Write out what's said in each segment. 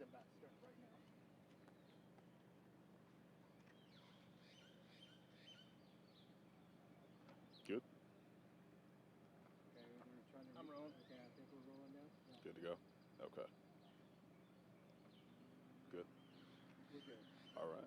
about to start right now. Good. Okay, we're trying to. I'm rolling. Okay, I think we're rolling now. Yeah. Good to go. Okay. Good. We're good. All right.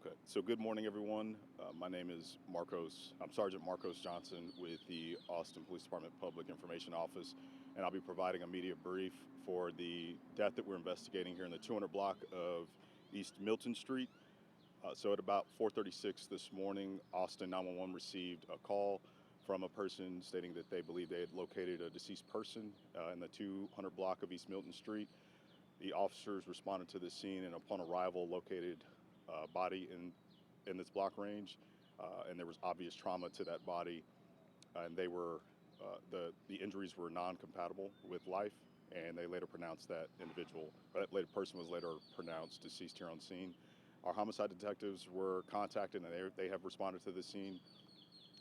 Okay. So good morning, everyone. My name is Marcos. I'm Sergeant Marcos Johnson with the Austin Police Department Public Information Office, and I'll be providing a media brief for the death that we're investigating here in the 200 block of East Milton Street. So at about 4:36 this morning, Austin 911 received a call from a person stating that they believe they had located a deceased person in the 200 block of East Milton Street. The officers responded to the scene and upon arrival located a body in this block range, and there was obvious trauma to that body, and they were the injuries were non-compatible with life, and they later pronounced that that later person was later pronounced deceased here on scene. Our homicide detectives were contacted, and they have responded to the scene.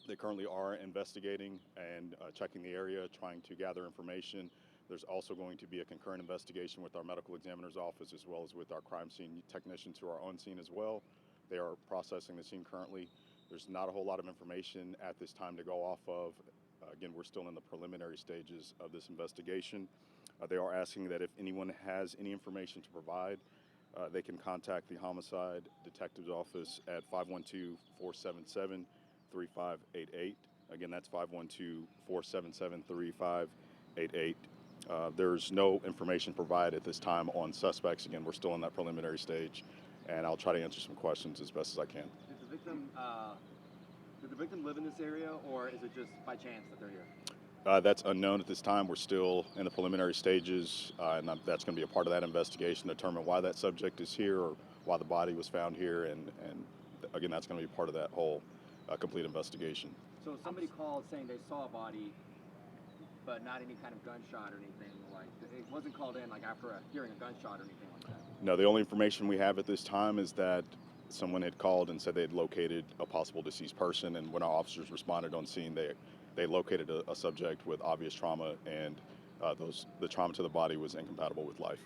They currently are investigating and checking the area, trying to gather information. There's also going to be a concurrent investigation with our medical examiner's office as well as with our crime scene technicians who are on scene as well. They are processing the scene currently. There's not a whole lot of information at this time to go off of. Again, we're still in the preliminary stages of this investigation. They are asking that if anyone has any information to provide, they can contact the homicide detective's office at 512-477-3588. Again, that's 512-477-3588. There's no information provided at this time on suspects. Again, we're still in that preliminary stage, and I'll try to answer some questions as best as I can. Did the victim live in this area, or is it just by chance that they're here? That's unknown at this time. We're still in the preliminary stages, and that's going to be a part of that investigation to determine why that subject is here or why the body was found here, and again, that's going to be part of that whole complete investigation. So somebody called saying they saw a body, but not any kind of gunshot or anything. Like it wasn't called in like after hearing a gunshot or anything like that. No, the only information we have at this time is that someone had called and said they had located a possible deceased person, and when our officers responded on scene, they located a subject with obvious trauma, and the trauma to the body was incompatible with life.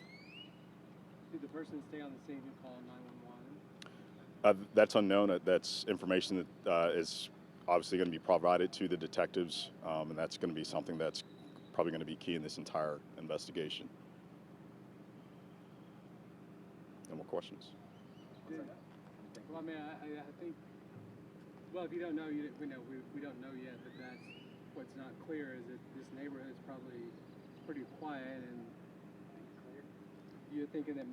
Did the person stay on the scene and call 911? That's unknown. That's information that is obviously going to be provided to the detectives, and that's going to be something that's probably going to be key in this entire investigation. No more questions? Well, I mean, I think. Well, if you don't know, we don't know yet. But that's what's not clear is that this neighborhood is probably pretty quiet, and you're thinking that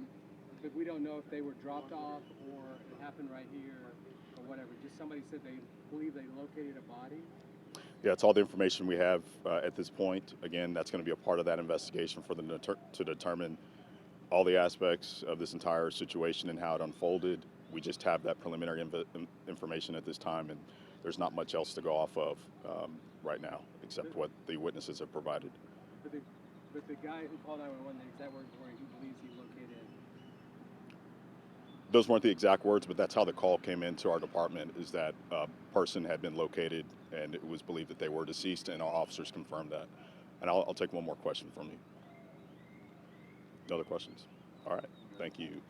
we don't know if they were dropped off or it happened right here or whatever. Just somebody said they believe they located a body. Yeah, it's all the information we have at this point. Again, that's going to be a part of that investigation for them to determine all the aspects of this entire situation and how it unfolded. We just have that preliminary information at this time, and there's not much else to go off of right now, except what the witnesses have provided. But the guy who called 911, the exact words were he believes he located. Those weren't the exact words, but that's how the call came into our department, is that a person had been located, and it was believed that they were deceased, and our officers confirmed that. And I'll take one more question from you. No other questions? All right. Thank you.